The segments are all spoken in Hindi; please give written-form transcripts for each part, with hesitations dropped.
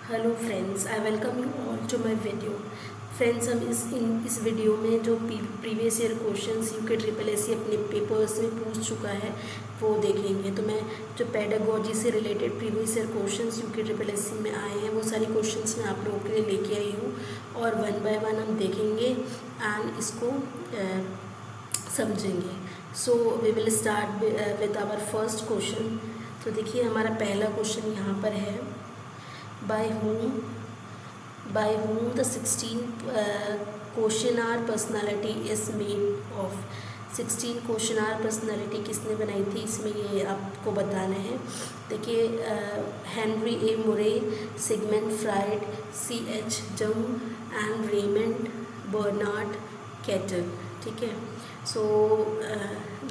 Hello friends, I welcome you all to my video. Friends, हम इस वीडियो में जो previous year questions UK triple S अपने पेपर्स में पूछ चुका है वो देखेंगे। तो मैं जो पेडागोजी से related previous year questions UK triple S में आए हैं वो सारी क्वेश्चंस मैं आप लोगों के लिए लेके आई हूँ और वन बाय वन हम देखेंगे एंड इसको समझेंगे। So we will start with our first question. तो देखिए, हमारा पहला क्वेश्चन यहाँ पर है, by whom the 16 questionnaire personality is made of. 16 questionnaire personality किसने बनाई थी, इसमें ये आपको बताना है। देखिए, हेनरी ए मुरे, सिगमंड फ्राइड, C.H. जंग एंड रेमंड बर्नार्ड कैटल। ठीक है। सो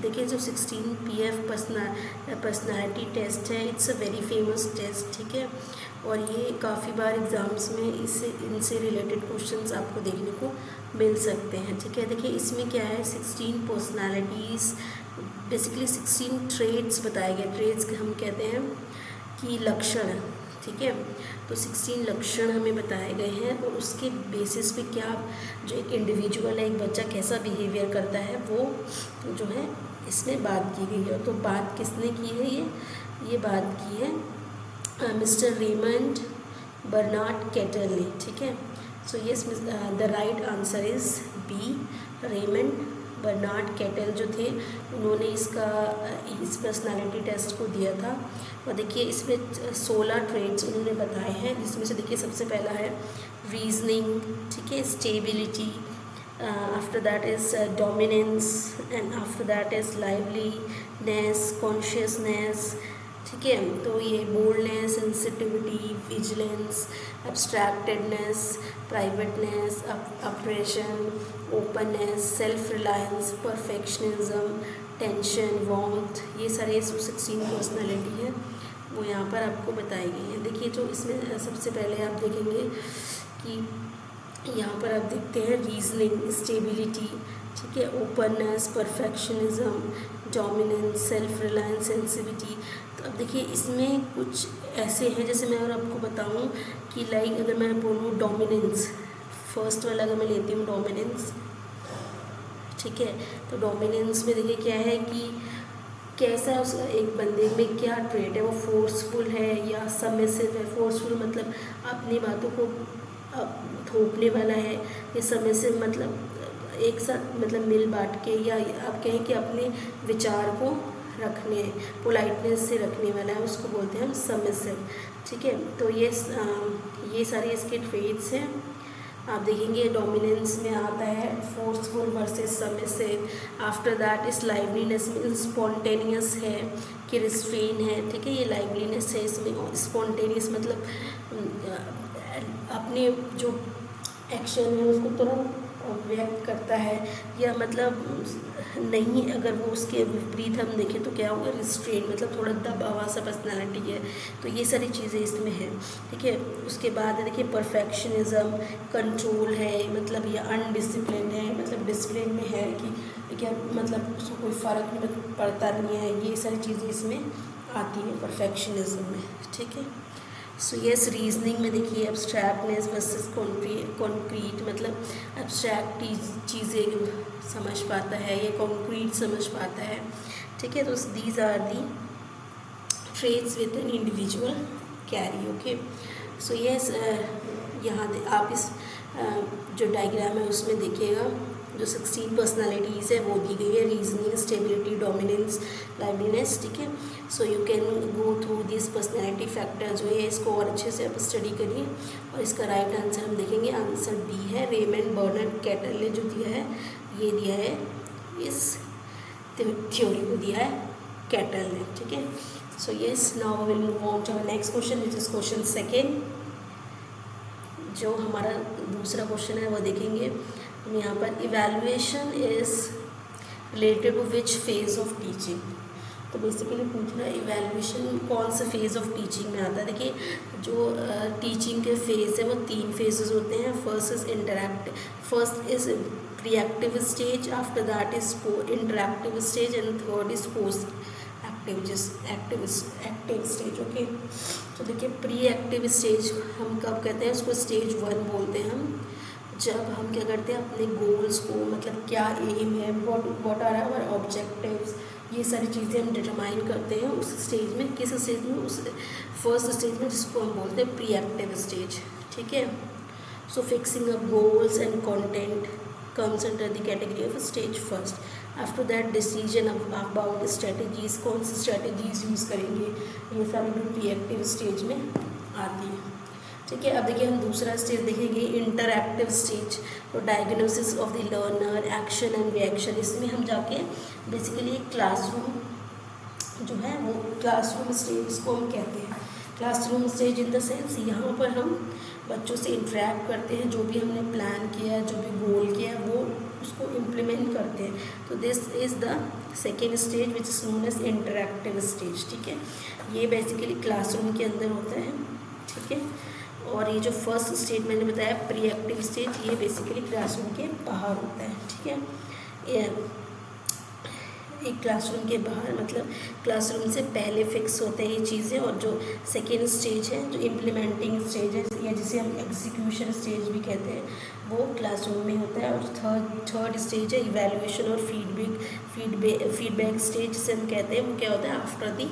देखिए, जो 16 PF पर्सनालिटी टेस्ट है, it's a very famous test. ठीक है, और ये काफ़ी बार एग्ज़ाम्स में इनसे रिलेटेड क्वेश्चंस आपको देखने को मिल सकते हैं। ठीक है, देखिए इसमें क्या है, 16 पर्सनालिटीज़, बेसिकली 16 ट्रेड्स बताए गए। ट्रेड्स हम कहते हैं कि लक्षण। ठीक है, तो 16 लक्षण हमें बताए गए हैं और उसके बेसिस पे क्या जो एक इंडिविजुअल है, एक बच्चा कैसा बिहेवियर करता है, वो जो है इसमें बात की गई है। तो बात किसने की है, ये बात की है मिस्टर रेमंड बर्नार्ड कैटल ने। ठीक है, so yes, the right answer is B, Raymond Bernard Cattell जो थे उन्होंने इस पर्सनालिटी टेस्ट को दिया था। और देखिए इसमें 16 ट्रेड्स उन्होंने बताए हैं, जिसमें से देखिए सबसे पहला है रीजनिंग। ठीक है, stability, after that is dominance and after that is liveliness, consciousness. ठीक है, तो ये boldness, sensitivity, vigilance, abstractedness, privateness, apprehension, openness, self reliance, perfectionism, tension, warmth, ये सारे 16 पर्सनालिटी है वो यहाँ पर आपको बताई गई हैं। देखिए, जो इसमें सबसे पहले आप देखेंगे कि यहाँ पर आप देखते हैं रीजनिंग, स्टेबिलिटी, ठीक है, openness, perfectionism, dominance, self reliance, sensitivity. तो अब देखिए इसमें कुछ ऐसे हैं, जैसे मैं अगर आपको बताऊं कि लाइक अगर मैं बोलूँ डोमिनेंस, फर्स्ट वाला अगर मैं लेती हूँ डोमिनेंस, ठीक है, तो डोमिनेंस में देखिए क्या है कि कैसा उस एक बंदे में क्या ट्रेट है, वो फोर्सफुल है या सबमिसिव है। फोर्सफुल मतलब अपनी बातों को थोपने वाला है, ये सबमिसिव मतलब एक साथ मतलब मिल बांट के, या आप कहें कि अपने विचार को रखने, पोलाइटनेस से रखने वाला है, उसको बोलते हैं हम सबमिसिव। ठीक है, तो ये सारे इसके ट्रेट्स हैं। आप देखेंगे डोमिनेंस में आता है forceful versus submissive. After that इस लाइवलीनेस में स्पॉन्टेनियस है कि रिस्ट्रेन है। ठीक है, ये लाइवलीनेस है, इसमें स्पॉन्टेनियस मतलब अपने जो एक्शन है उसको तुरंत व्यक्त करता है, या मतलब नहीं, अगर वो उसके विपरीत हम देखें तो क्या होगा, रिस्ट्रेन मतलब थोड़ा दबा हुआ सा पर्सनैलिटी है। तो ये सारी चीज़ें इसमें हैं। ठीक है, उसके बाद देखिए परफेक्शनिज्म, कंट्रोल है, मतलब ये अनडिसिप्लिन है, मतलब डिसिप्लिन में है कि क्या मतलब उसको कोई फ़र्क नहीं पड़ता नहीं है। ये सारी चीज़ें इसमें आती हैं परफेक्शनिज्म में। ठीक है, सो यस, रीजनिंग में देखिए एब्स्ट्रैक्टनेस वर्सेस कॉन्क्रीट, मतलब एब्स्ट्रैक्ट चीज़ें समझ पाता है, ये कॉन्क्रीट समझ पाता है। ठीक है, तो these are the traits with an individual carry. Okay, so yes, यहाँ आप इस जो डायग्राम है उसमें देखिएगा जो 16 पर्सनालिटीज़ है वो दी गई है, रीजनिंग, स्टेबिलिटी, डोमिनेंस, लाइवलीनेस। ठीक है, so you can go through this personality factor जो है, इसको और अच्छे से आप स्टडी करिए। और इसका राइट आंसर हम देखेंगे, आंसर बी है, रेमंड बर्नार्ड कैटल ने जो दिया है, ये दिया है इस थ्योरी को दिया है कैटल ने। ठीक है, so yes, now we will move on to our next question, which is question second. जो हमारा दूसरा क्वेश्चन है वो देखेंगे हम यहाँ पर, evaluation is related to which phase of teaching. तो बेसिकली पूछ रहा है इवैल्यूएशन कौन से फेज़ ऑफ टीचिंग में आता है। देखिए, जो टीचिंग के फेज़ है वो 3 फेजेस होते हैं। First is reactive stage, after that is interactive stage and third is post active stage. Okay, तो देखिए प्री एक्टिव स्टेज हम कब कहते हैं, उसको स्टेज 1 बोलते हैं हम, जब हम क्या करते हैं अपने गोल्स को, मतलब क्या एम है, व्हाट आर आवर ऑब्जेक्टिव्स, ये सारी चीज़ें हम डिटरमाइन करते हैं उस स्टेज में। किस स्टेज में? उस फर्स्ट स्टेज में, जिसको हम बोलते हैं प्री एक्टिव स्टेज। ठीक है, so fixing up goals and content comes under the category of stage first. After that decision about strategies, कौन सी strategies यूज़ करेंगे, ये सारी भी प्री एक्टिव स्टेज में आती है। ठीक है, अब देखिए हम दूसरा स्टेज देखेंगे, इंटरएक्टिव स्टेज। तो diagnosis of the learner, action and reaction, इसमें हम जाके बेसिकली क्लासरूम जो है वो क्लासरूम स्टेज इसको हम कहते हैं। Classroom stage in the sense यहाँ पर हम बच्चों से इंटरेक्ट करते हैं, जो भी हमने प्लान किया है, जो भी गोल किया है, वो उसको इम्प्लीमेंट करते हैं। तो this is the second stage which is known as interactive stage. ठीक है, ये बेसिकली क्लासरूम के अंदर होता है। ठीक है, और ये जो फर्स्ट स्टेज मैंने बताया प्री एक्टिव स्टेज, ये बेसिकली क्लासरूम के बाहर होता है। ठीक है, एक क्लासरूम के बाहर मतलब क्लासरूम से पहले फिक्स होते हैं ये चीज़ें, और जो सेकेंड स्टेज है, जो इम्प्लीमेंटिंग स्टेज है, या जिसे हम एग्जीक्यूशन स्टेज भी कहते हैं, वो क्लासरूम में होता है। और थर्ड स्टेज है इवैल्यूएशन और फीडबैक स्टेज जिसे हम कहते हैं, वो क्या होता है आफ्टर द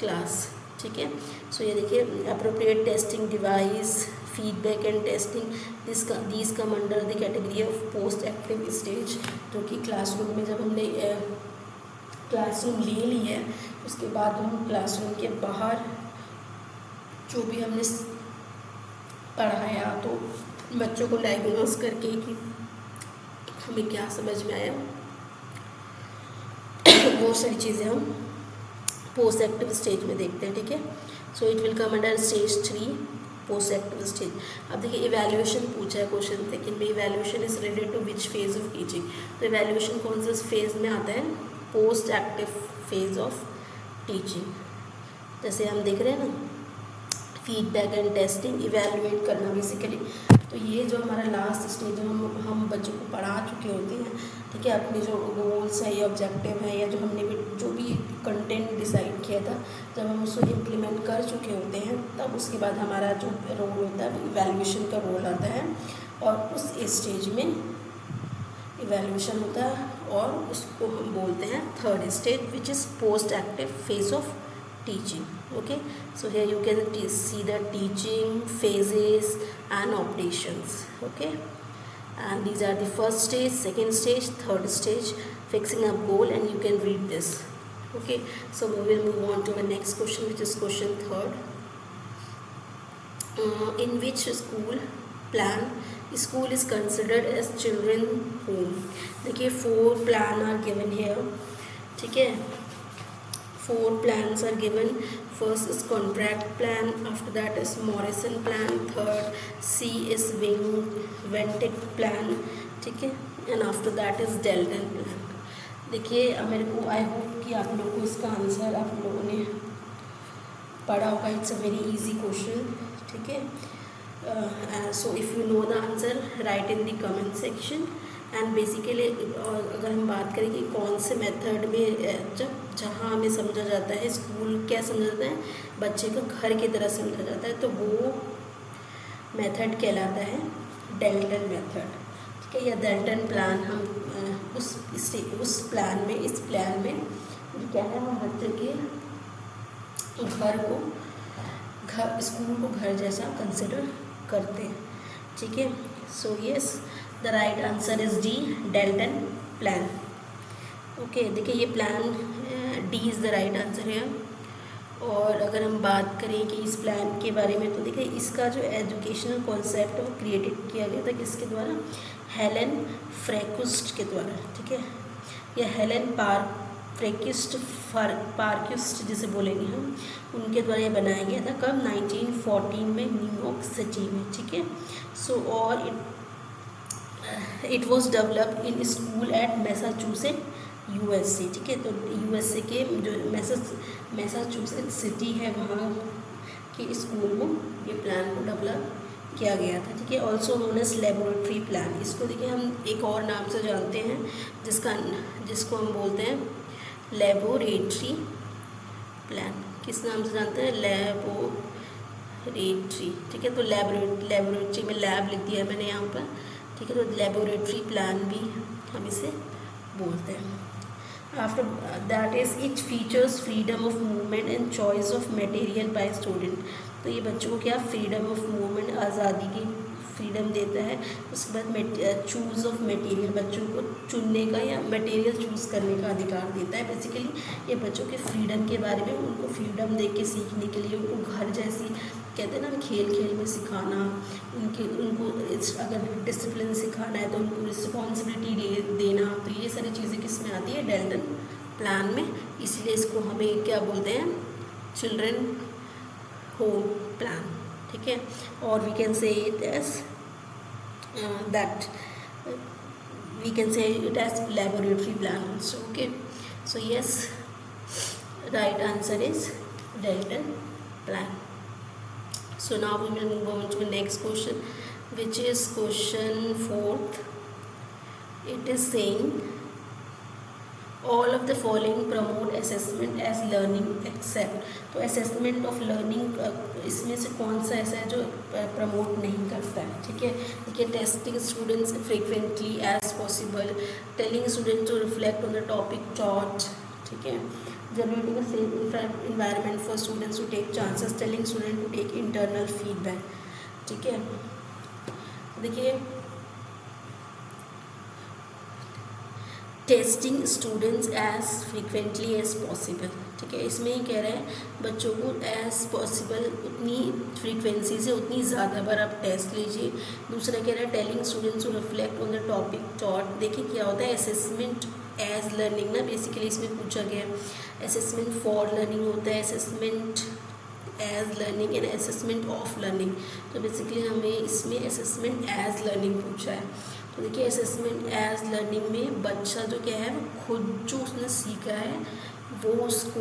क्लास। ठीक है, सो ये देखिए appropriate testing device, feedback and testing, these come under the category of post active stage, जो कि क्लासरूम में जब हमने क्लासरूम ले ली है, उसके बाद हम क्लासरूम के बाहर जो भी हमने पढ़ाया, तो बच्चों को डायग्नोस करके कि हमें क्या समझ में आया, वो सारी चीज़ें हम पोस्ट एक्टिव स्टेज में देखते हैं। ठीक है, so it will come under stage 3 post active stage. अब देखिए इवैल्यूएशन पूछा है क्वेश्चन सेकंड में, evaluation is related to which phase of teaching. तो इवैल्यूएशन कौन से फेज में आता है? Post active phase of teaching. जैसे हम देख रहे हैं ना, फीडबैक एंड टेस्टिंग, इवैल्यूएट करना बेसिकली। तो ये जो हमारा लास्ट स्टेज है, हम बच्चों को पढ़ा चुके होते हैं। ठीक है, अपने जो गोल्स है या ऑब्जेक्टिव है, या जो हमने भी जो भी कंटेंट डिसाइड किया था, जब हम उसको इम्प्लीमेंट कर चुके होते हैं, तब उसके बाद हमारा जो रोल होता है इवैल्यूएशन का रोल आता है, और उस स्टेज में इवैल्यूएशन होता है, और उसको हम बोलते हैं third stage which is post active phase of teaching. Okay, so here you can see the teaching phases and operations. Okay, and these are the first stage, second stage, third stage, fixing up goal, and you can read this. Okay, so we will move on to the next question, which is question third. In which school is considered as children home? देखिए 4 plan are given here. ठीक है, 4 plans are given. First is contract plan, after that is Morrison plan, third C is Ventic plan, ठीक है, and after that is Dalton plan. देखिए अब मेरे को आई होप कि आप लोगों को इसका आंसर आप लोगों ने पढ़ा होगा। It's a very easy question. ठीक है, so if you know the answer right in the comment section. And basically अगर हम बात करें कि कौन से मेथड में जहाँ हमें समझा जाता है स्कूल क्या समझा जाता है, बच्चे को घर की तरह समझा जाता है, तो वो मेथड कहलाता है डेल्टन मेथड। ठीक है, या डेल्टन प्लान। हम उस प्लान में इस प्लान में क्या है, हम बच्चे के स्कूल को घर जैसा कंसिडर करते हैं। ठीक है, so yes the right answer is D, Dalton plan. Okay, देखिए ये plan D is the right answer है। और अगर हम बात करें कि इस प्लान के बारे में, तो देखिए इसका जो एजुकेशनल कॉन्सेप्ट है वो क्रिएटेड किया गया था किसके द्वारा? हेलेन फ्रैक्युस्ट के द्वारा। ठीक है, या हेलेन पार्क्युस्ट जिसे बोलेंगे हम, उनके द्वारा ये बनाया गया था। कब? 1914 में, न्यूयॉर्क सिटी में। ठीक है, सो और it was developed in school eight Massachusetts USA। ठीक है, तो USA के जो मैसाचुसेट्स सिटी है वहाँ के स्कूल में ये प्लान को डेवलप किया गया था। ठीक है, also known as laboratory plan. इसको देखिए हम एक और नाम से जानते हैं जिसको हम बोलते हैं लेबोरेटरी प्लान किस नाम से जानते हैं? लेबोरेटरी। ठीक है, तो लेबोरेटरी में लैब लिख दिया मैंने यहाँ पर। ठीक है, तो लेबोरेटरी प्लान भी हम इसे बोलते हैं। After that is it features freedom of movement and choice of material by student. तो ये बच्चों को क्या फ्रीडम ऑफ मूवमेंट, आज़ादी की फ्रीडम देता है। उसके बाद चूज़ ऑफ मटेरियल, बच्चों को चुनने का या मटेरियल चूज़ करने का अधिकार देता है। बेसिकली ये बच्चों के फ्रीडम के बारे में, उनको फ्रीडम दे के सीखने के लिए, उनको घर जैसी कहते हैं ना खेल खेल में सिखाना, उनको अगर डिसिप्लिन सिखाना है तो उनको रिस्पॉन्सिबिलिटी देना। तो ये सारी चीज़ें किस में आती है? डेल्टन प्लान में। इसलिए इसको हमें क्या बोलते हैं? Children home plan. ठीक है, और we can say it as that we can say it as laboratory plan also. Okay, so yes, right answer is Dalton plan. So now we will move on to the next question, which is question 4th. It is saying all of the following promote assessment as learning except. तो assessment of learning इसमें से कौन सा ऐसा है जो प्रमोट नहीं करता है? ठीक है, देखिए testing students frequently as possible, telling students to reflect on the topic taught. ठीक है, generating a safe environment for students to take chances, telling students to take internal feedback. ठीक है, देखिए testing students as frequently as possible. ठीक है, इसमें ही कह रहे हैं बच्चों को एज पॉसिबल उतनी फ्रीक्वेंसी से उतनी ज़्यादा बार आप टेस्ट लीजिए। दूसरा कह रहा है telling students to reflect on the topic taught. देखिए क्या होता है असेसमेंट एज लर्निंग ना, बेसिकली इसमें पूछा गया असेसमेंट फॉर लर्निंग होता है, assessment as learning and assessment of learning. तो बेसिकली हमें इसमें असेसमेंट एज लर्निंग पूछा है। तो देखिए असेसमेंट एज लर्निंग में बच्चा जो क्या है वो खुद जो उसने सीखा है वो उसको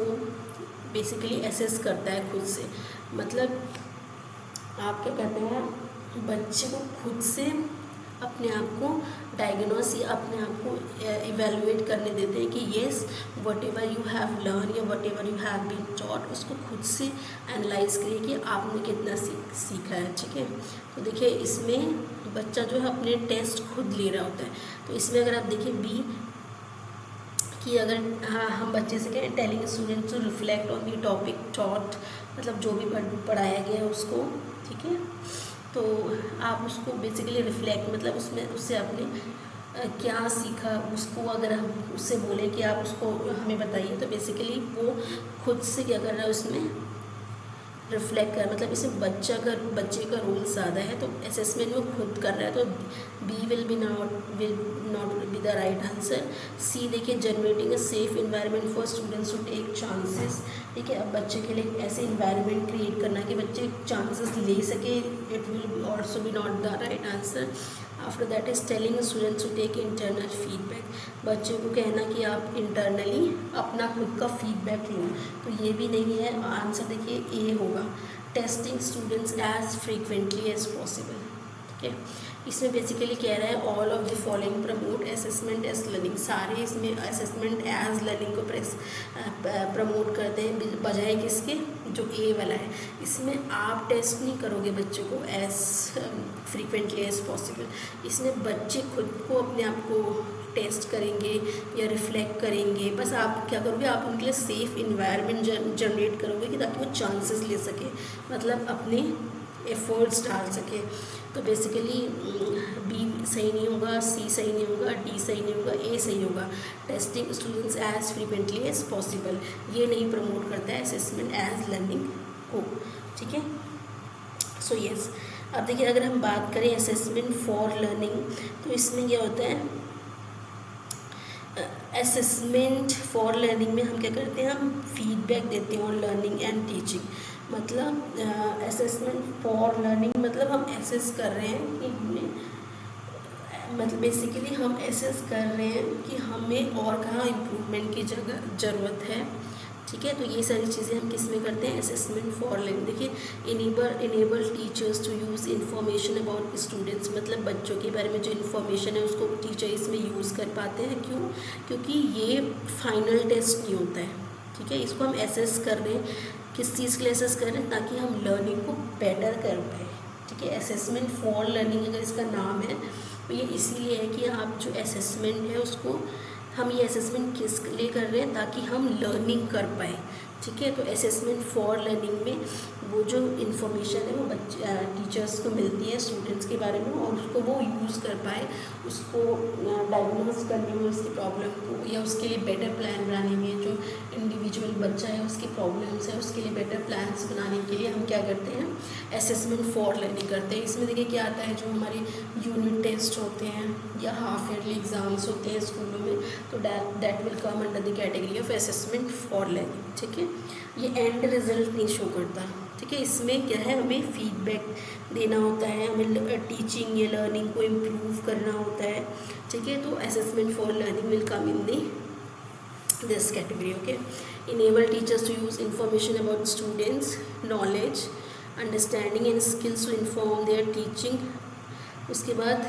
बेसिकली एसेस करता है खुद से। मतलब आप क्या कहते हैं, बच्चे को खुद से अपने आप को डायग्नोस या अपने आप को इवेलुएट करने देते हैं कि yes whatever you have learn या whatever you have been taught, उसको खुद से एनालाइज करिए कि आपने कितना सीखा है। ठीक है, तो देखिए इसमें बच्चा जो है अपने टेस्ट खुद ले रहा होता है। तो इसमें अगर आप देखिए बी कि अगर हम बच्चे से कहें telling students to reflect on the topic taught, मतलब जो भी पढ़ाया गया है उसको। ठीक है, तो आप उसको बेसिकली रिफ्लेक्ट मतलब उसमें उससे आपने क्या सीखा उसको अगर हम उससे बोलें कि आप उसको हमें बताइए, तो बेसिकली वो खुद से क्या कर रहा है उसमें रिफ्लेक्ट कर, मतलब इसमें बच्चे का रोल ज़्यादा है। तो असेसमेंट वो खुद कर रहा है, तो B will not be the right answer. C देखिए generating a safe environment for students to take chances. ठीक है, अब बच्चे के लिए ऐसे इन्वायरमेंट क्रिएट करना कि बच्चे चांसेस ले सके, it will also be not the right answer. After that is telling students to take internal feedback, बच्चे को कहना कि आप इंटरनली अपना खुद का फीडबैक लो, तो ये भी नहीं है। आंसर देखिए ए होगा, testing students as frequently as possible. ठीक है, इसमें बेसिकली कह रहा है all of the following promote assessment as learning, सारे इसमें असेसमेंट एज लर्निंग को प्रमोट करते हैं बजाय किसके, जो ए वाला है। इसमें आप टेस्ट नहीं करोगे बच्चों को एज फ्रीक्वेंटली एज पॉसिबल, इसमें बच्चे खुद को अपने आप को टेस्ट करेंगे या रिफ्लेक्ट करेंगे। बस आप क्या करोगे, आप उनके लिए सेफ इन्वायरमेंट जनरेट करोगे कि ताकि वो चांसेस ले सके, मतलब अपने एफर्ट्स डाल सके। तो बेसिकली बी सही नहीं होगा, सी सही नहीं होगा, डी सही नहीं होगा, ए सही होगा। Testing students as frequently as possible ये नहीं प्रमोट करता है असेसमेंट एज लर्निंग को। ठीक है, सो यस। अब देखिए अगर हम बात करें असेसमेंट फॉर लर्निंग, तो इसमें क्या होता है असेसमेंट फॉर लर्निंग में हम क्या करते हैं, हम फीडबैक देते हैं ऑन लर्निंग एंड टीचिंग। मतलब असेसमेंट फॉर लर्निंग मतलब हम एसेस कर रहे हैं कि हमें, मतलब बेसिकली हम एसेस कर रहे हैं कि हमें और कहाँ इम्प्रूवमेंट की ज़रूरत है। ठीक है, तो ये सारी चीज़ें हम किस में करते हैं, असेसमेंट फॉर लर्निंग। देखिए enable teachers to use information about students, मतलब बच्चों के बारे में जो इन्फॉर्मेशन है उसको टीचर इसमें यूज़ कर पाते हैं। क्यों? क्योंकि ये फाइनल टेस्ट नहीं होता है। ठीक है, इसको हम एसेस कर रहे हैं, किस चीज़ के लिए एसेस कर रहे हैं, ताकि हम लर्निंग को बेटर कर पाए। ठीक है, असेसमेंट फॉर लर्निंग अगर इसका नाम है तो ये इसीलिए है कि आप जो असेसमेंट है उसको, हम ये असेसमेंट किस लिए कर रहे हैं, ताकि हम लर्निंग कर पाए। ठीक है, तो असेसमेंट फॉर लर्निंग में वो जो इन्फॉर्मेशन है वो बच्चे टीचर्स को मिलती है स्टूडेंट्स के बारे में, और उसको वो यूज़ कर पाए, उसको डायग्नोज करने में उसकी प्रॉब्लम को, या उसके लिए बेटर प्लान बनाने में, जो इंडिविजुअल बच्चा है उसकी प्रॉब्लम्स है उसके लिए बेटर प्लान्स बनाने के लिए हम क्या करते हैं, असेसमेंट फॉर लर्निंग करते हैं। इसमें देखिए क्या आता है, जो हमारे यूनिट टेस्ट होते हैं या हाफ ईयरली एग्ज़ाम्स होते हैं स्कूलों में, तो that will come under the category of assessment for learning. ठीक है, ये एंड रिजल्ट नहीं शो करता। ठीक है, इसमें क्या है, हमें फीडबैक देना होता है, हमें टीचिंग या लर्निंग को इम्प्रूव करना होता है। ठीक है, तो assessment for learning will come in this category. Okay, enable teachers to use information about students knowledge understanding and skills to inform their teaching. उसके बाद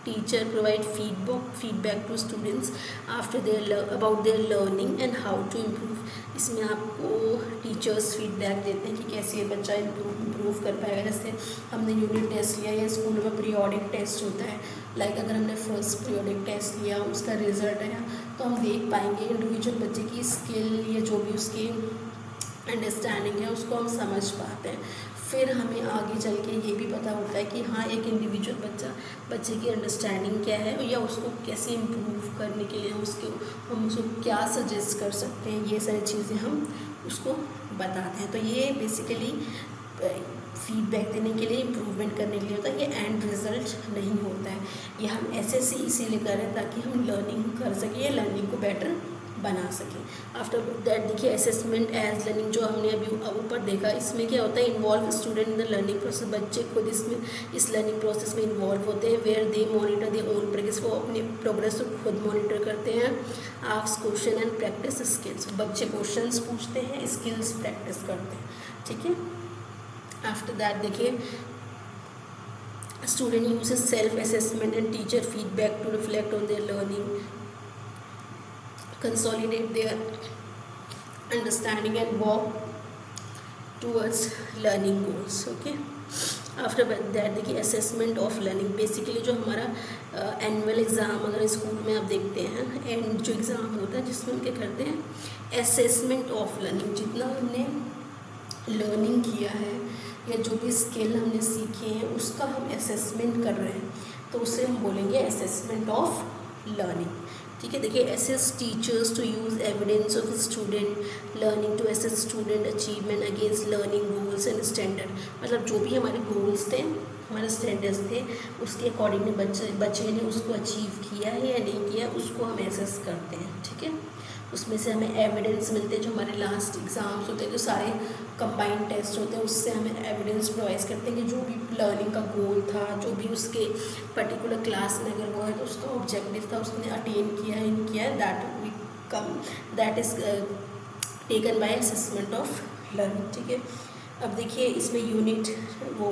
teacher provide feedback to students after their about their learning and how to improve. इसमें आपको टीचर्स फीडबैक देते हैं कि कैसे ये बच्चा इम्प्रूव कर पाएगा। जैसे हमने यूनिट टेस्ट लिया या स्कूल में पीरियोडिक टेस्ट होता है, लाइक अगर हमने फर्स्ट पीरियोडिक टेस्ट लिया, उसका रिजल्ट आया, तो हम देख पाएंगे इंडिविजुअल बच्चे की स्किल या जो भी उसकी अंडरस्टैंडिंग है उसको हम समझ पाते हैं। फिर हमें आगे चल के ये भी पता होता है कि हाँ, एक इंडिविजुअल बच्चे की अंडरस्टैंडिंग क्या है, या उसको कैसे इम्प्रूव करने के लिए हम उसको क्या सजेस्ट कर सकते हैं, ये सारी चीज़ें हम उसको बताते हैं। तो ये बेसिकली फीडबैक देने के लिए, इम्प्रूवमेंट करने के लिए होता है, ये एंड रिजल्ट नहीं होता है। ये हम ऐसे से इसीलिए कर रहे हैं ताकि हम लर्निंग कर सकें या लर्निंग को बेटर बना सकें। आफ्टर दैट देखिए असेसमेंट एज लर्निंग, जो हमने अभी ऊपर देखा, इसमें क्या होता है, involve student in the learning process. बच्चे खुद इसमें इस लर्निंग प्रोसेस में इन्वॉल्व होते हैं, where they monitor their own progress, वो अपनी प्रोग्रेस को खुद मॉनिटर करते हैं। Ask question and practice skills, बच्चे क्वेश्चंस पूछते हैं, स्किल्स प्रैक्टिस करते हैं। ठीक है, आफ्टर दैट देखिए student uses self assessment and teacher feedback to reflect on their learning, consolidate their understanding and work towards learning goals. Okay, after that देखिए assessment of learning, बेसिकली जो हमारा एनुअल एग्ज़ाम अगर स्कूल में आप देखते हैं, एंड जो एग्ज़ाम होता है जिसमें हम क्या करते हैं, असेसमेंट ऑफ लर्निंग, जितना हमने लर्निंग किया है या जो भी स्किल हमने सीखे हैं उसका हम असेसमेंट कर रहे हैं, तो उसे हम बोलेंगे असेसमेंट ऑफ लर्निंग। ठीक है, देखिए assess teachers to use evidence of student learning to assess student achievement against learning goals and standard. मतलब जो भी हमारे गोल्स थे, हमारे स्टैंडर्ड्स थे, उसके अकॉर्डिंगली बच्चे ने उसको अचीव किया है या नहीं किया, उसको हम एसेस करते हैं। ठीक है, उसमें से हमें एविडेंस मिलते हैं, जो हमारे लास्ट एग्ज़ाम्स होते हैं, जो सारे कंबाइंड टेस्ट होते हैं, उससे हमें एविडेंस प्रोवाइड करते हैं कि जो भी लर्निंग का गोल था, जो भी उसके पर्टिकुलर क्लास में अगर वो है तो उसका ऑब्जेक्टिव था, उसने अटेन किया है नहीं किया है, that is taken by assessment of learning. ठीक है, अब देखिए इसमें यूनिट वो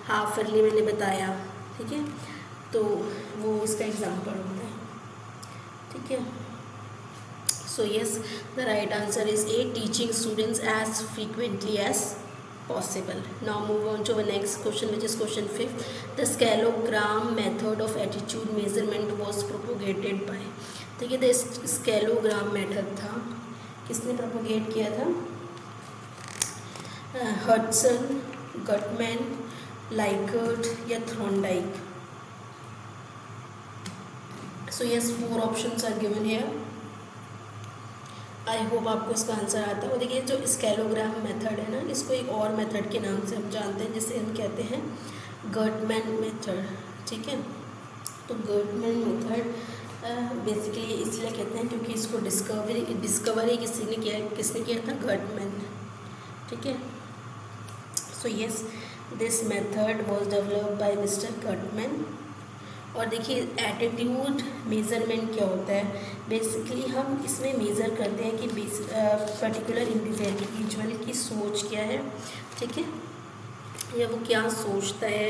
हाफ ईयरली मैंने बताया। ठीक है, तो वो इसका एग्जाम्पल होता है। ठीक है, so yes, the right answer is A, teaching students as frequently as possible. Now move on to the next question, which is question 5. The scaleogram method of attitude measurement was propagated by. ठीक है, the scaleogram method था, किसने propagate किया था, हडसन, गटमैन, लाइकर्ट या थ्रॉन्डाइक। So yes, 4 options are given here. I hope आपको इसका आंसर आता है। देखिए जो स्केलोग्राम मेथड है ना, इसको एक और मेथड के नाम से हम जानते हैं, जिसे हम कहते हैं गटमैन मेथड। ठीक है, तो गटमैन मेथड बेसिकली इसलिए कहते हैं क्योंकि इसको डिस्कवरी किसने किया था, गटमैन। ठीक है, so yes, this method was developed by mister Guttmann. और देखिए एटीट्यूड मेज़रमेंट क्या होता है, बेसिकली हम इसमें मेज़र करते हैं कि पर्टिकुलर इंडिविजुअल की सोच क्या है। ठीक है, या वो क्या सोचता है,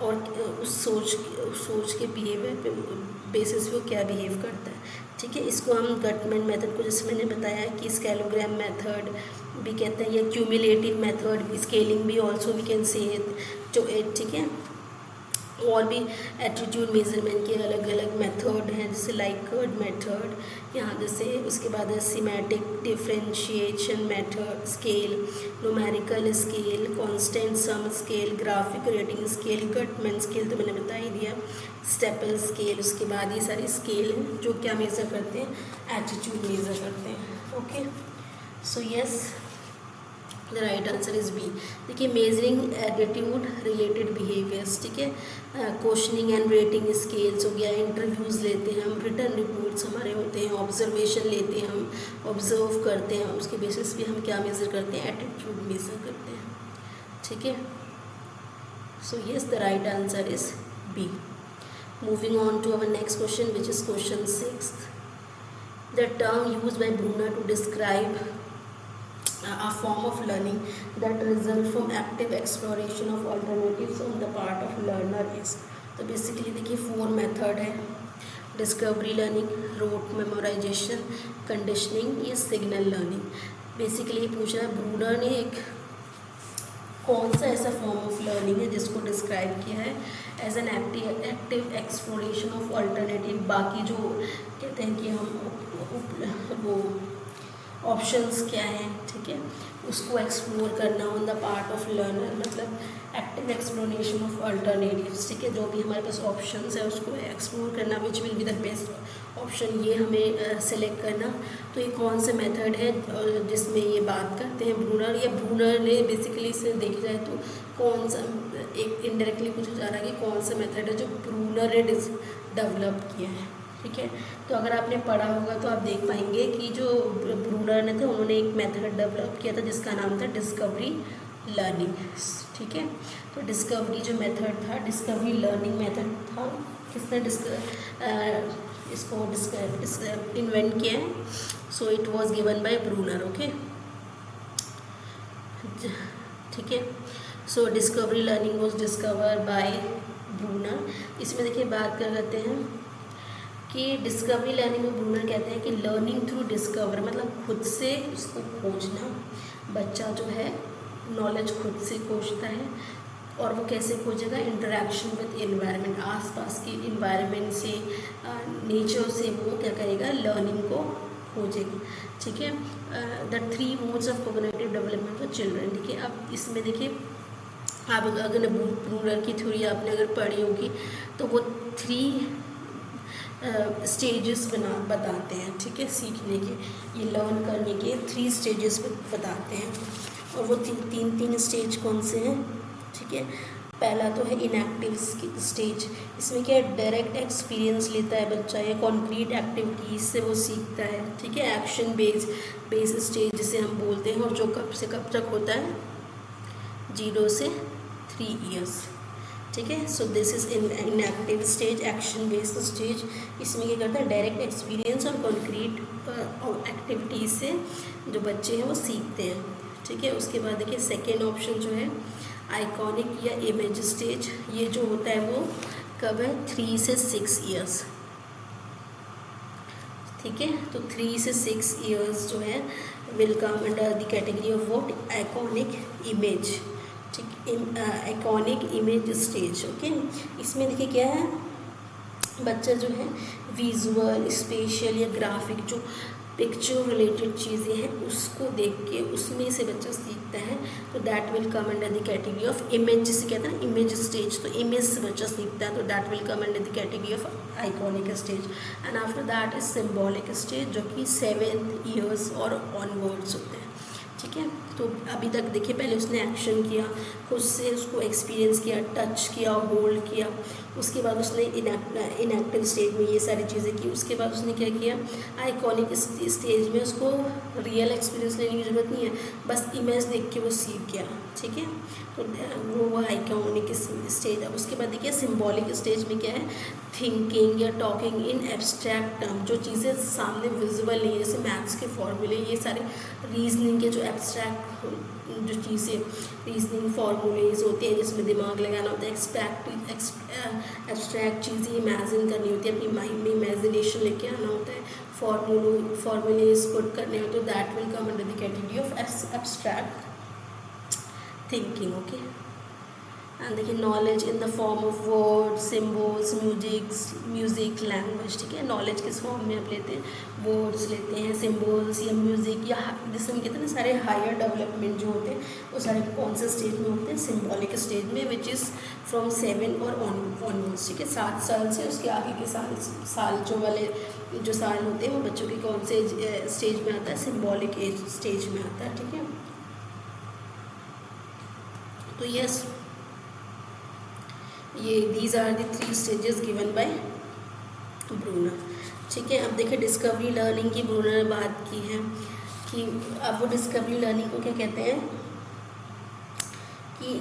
और उस सोच के बिहेवियर पे बेसिस पे वो क्या बिहेव करता है। ठीक है, इसको हम गटमैन मेथड को, जैसे मैंने बताया कि स्केलोग्राम मेथड भी कहते हैं या क्यूमुलेटिव मेथड, स्केलिंग भी ऑल्सो वी कैन से जो ठीक है। और भी एटीट्यूड मेजरमेंट के अलग अलग मेथड हैं, जैसे लाइकर्ट मेथड, यहाँ जैसे उसके बाद है semantic differentiation method, scale, numerical scale, constant sum scale, graphic rating scale, Guttman scale तो मैंने बता ही दिया, स्टेपल स्केल। उसके बाद ये सारी स्केल हैं जो क्या मेज़र करते हैं, एटीट्यूड मेज़र करते हैं। Okay, so yes the right answer is B. देखिए, मेजरिंग एटीट्यूड रिलेटेड बिहेवियर्स, ठीक है, क्वेश्चनिंग एंड रेटिंग स्केल्स हो गया, इंटरव्यूज़ लेते हैं हम, रिटर्न रिपोर्ट्स हमारे होते हैं, ऑब्जर्वेशन लेते हैं हम, ऑब्जर्व करते हैं, उसके बेसिस पे हम क्या मेज़र करते हैं, एटीट्यूड मेज़र करते हैं। ठीक है, so yes the right answer is B. Moving on to our next question which is question 6th। The term used by Bruner to describe a form of learning that results from active exploration of alternatives on the part of learner is। तो बेसिकली देखिए 4 मेथड है, discovery learning, rote memorisation, conditioning, ये सिग्नल लर्निंग। बेसिकली पूछ रहा है ब्रूनर ने एक कौन सा ऐसा फॉर्म ऑफ लर्निंग है जिसको डिस्क्राइब किया है as an active exploration of alternative. बाकी जो कहते हैं कि हम वो ऑप्शंस क्या हैं, ठीक है, उसको एक्सप्लोर करना on the part of learner, मतलब एक्टिव एक्सप्लोरेशन ऑफ अल्टरनेटिव्स। ठीक है, जो भी हमारे पास ऑप्शंस है उसको एक्सप्लोर करना, which will be the best option, ये हमें सेलेक्ट करना। तो ये कौन से मेथड है जिसमें ये बात करते हैं ब्रूनर, या ब्रूनर ने बेसिकली इसे देखा जाए तो कौन सा, एक इनडायरेक्टली पूछा जा रहा है कि कौन सा मेथड है जो ब्रूनर ने डेवलप किया है। ठीक है, तो अगर आपने पढ़ा होगा तो आप देख पाएंगे कि जो ब्रूनर ने थे उन्होंने एक मेथड डेवलप किया था जिसका नाम था डिस्कवरी लर्निंग। ठीक है, तो डिस्कवरी जो मेथड था, डिस्कवरी लर्निंग मेथड था, किसने इसको इन्वेंट किया है, so it was given by Bruner. Okay, ठीक है, so discovery learning was discover by Bruner. इसमें देखिए बात कर लेते हैं कि डिस्कवरी लर्निंग में ब्रूनर कहते हैं कि लर्निंग थ्रू डिस्कवर, मतलब खुद से उसको खोजना। बच्चा जो है नॉलेज खुद से खोजता है, और वो कैसे खोजेगा, इंटरेक्शन विद एनवायरनमेंट, आसपास के इन्वायरमेंट से, नेचर से वो क्या करेगा, लर्निंग को खोजेगा। ठीक है, the 3 modes of cognitive development for children. ठीक है, अब इसमें देखिए आप अगर ब्रूनर की थ्योरी आपने अगर पढ़ी होगी तो वो 3 स्टेजेस बताते हैं। ठीक है, सीखने के, ये लर्न करने के 3 स्टेजेस बताते हैं, और वो तीन स्टेज कौन से हैं। ठीक है, पहला तो है इनएक्टिव स्टेज। इसमें क्या है, डायरेक्ट एक्सपीरियंस लेता है बच्चा, या कॉन्क्रीट एक्टिविटीज़ से वो सीखता है। ठीक है, एक्शन बेस स्टेज जिसे हम बोलते हैं, और जो कब से कब तक होता है, 0 से 3 ईयर्स। ठीक है, so this is inactive stage, action based stage. इसमें क्या करता है, डायरेक्ट एक्सपीरियंस और कॉन्क्रीट एक्टिविटीज़ से जो बच्चे हैं वो सीखते हैं। ठीक है, उसके बाद देखिए सेकेंड ऑप्शन जो है आइकॉनिक या इमेज स्टेज, ये जो होता है वो कब है, 3 से 6 ईयर्स। ठीक है, तो 3 से 6 ईयर्स जो है will come under the category of what, iconic image. ठीक, आइकॉनिक इमेज स्टेज। ओके, इसमें देखिए क्या है, बच्चा जो है विजुअल, स्पेशल या ग्राफिक जो पिक्चर रिलेटेड चीज़ें हैं उसको देख के उसमें से बच्चा सीखता है, तो that will come under the category of image, जिसे कहते हैं ना इमेज स्टेज। तो इमेज से बच्चा सीखता है, तो that will come under the category of iconic stage. And after that is symbolic stage, जो कि 7 ईयर्स और ऑनवर्ड्स होते हैं। ठीक है, तो अभी तक देखिए पहले उसने एक्शन किया, खुद से उसको एक्सपीरियंस किया, टच किया, होल्ड किया, उसके बाद उसने इनएक्टिव स्टेज में ये सारी चीज़ें की। उसके बाद उसने क्या किया, आइकॉनिक स्टेज में उसको रियल एक्सपीरियंस लेने की ज़रूरत नहीं है, बस इमेज देख के वो सीख गया। ठीक है, तो वो आइकॉनिक स्टेज। अब उसके बाद देखिए सिम्बॉलिक स्टेज में क्या है, थिंकिंग या टॉकिंग इन एब्स्ट्रैक्ट टर्म, जो चीज़ें सामने विजुअल नहीं है, जैसे मैथ्स के फॉर्मूले, ये सारे रीजनिंग के जो एब्स्ट्रैक्ट जो चीज़ें रीजनिंग फार्मूलेज होते हैं जिसमें दिमाग लगाना होता है, एब्स्ट्रैक्ट चीज़ें इमेजिन करनी होती है, अपनी माइंड में इमेजिनेशन लेके आना होता है, फार्मूलेज पुट करने होते हैं, that will come under the category of abstract thinking. Okay, and देखिए knowledge in the form of word, symbols, music, language. ठीक है, नॉलेज किस फॉर्म में आप लेते हैं, वर्ड्स लेते हैं, सिम्बल्स या म्यूजिक, या जिसमें कहते हैं ना सारे हायर डेवलपमेंट जो होते हैं वो सारे कौन से स्टेज में होते हैं, सिम्बॉलिक स्टेज में, विच इज़ फ्रॉम 7 और ऑनवर्ड्स। ठीक है, 7 साल से उसके आगे के साल जो वाले जो साल होते हैं वो बच्चों के कौन से स्टेज में आता है, सिम्बॉलिक एज स्टेज में आता है। ठीक है, तो यस ये these are the 3 stages given by Bruner. ठीक है, अब देखिए डिस्कवरी लर्निंग की ब्रूनर ने बात की है कि अब वो डिस्कवरी लर्निंग को क्या कहते हैं कि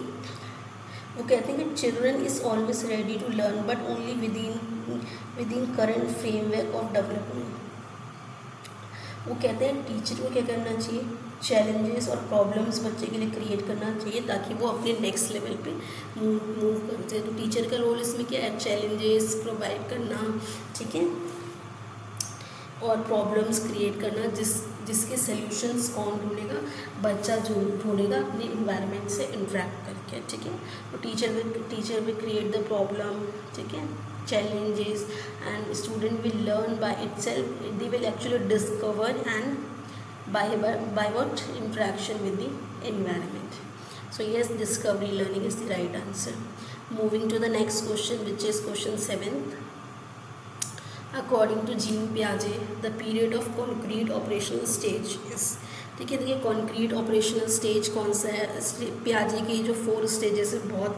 वो कहते हैं कि children is always ready to learn but only within current framework of development. वो कहते हैं टीचर को क्या करना चाहिए, चैलेंजेस और प्रॉब्लम्स बच्चे के लिए क्रिएट करना चाहिए ताकि वो अपने नेक्स्ट लेवल पे मूव कर जाए। तो टीचर का रोल इसमें क्या है, चैलेंजेस प्रोवाइड करना, ठीक है, और प्रॉब्लम्स क्रिएट करना जिसके सॉल्यूशंस कौन ढूंढेगा, बच्चा जो ढूंढेगा अपने इन्वायरमेंट से इंटरेक्ट करके। ठीक है, तो teacher will create the problem, ठीक है, challenges, and student will learn by itself. They will actually discover and by what interaction with the environment. So yes, discovery learning is the right answer. Moving to the next question, which is question 7. According to Jean Piaget, the period of concrete operational stage is, ठीक है, देखिए कॉन्क्रीट ऑपरेशनल स्टेज कौन सा है, पियाजे की जो 4 स्टेजेस है बहुत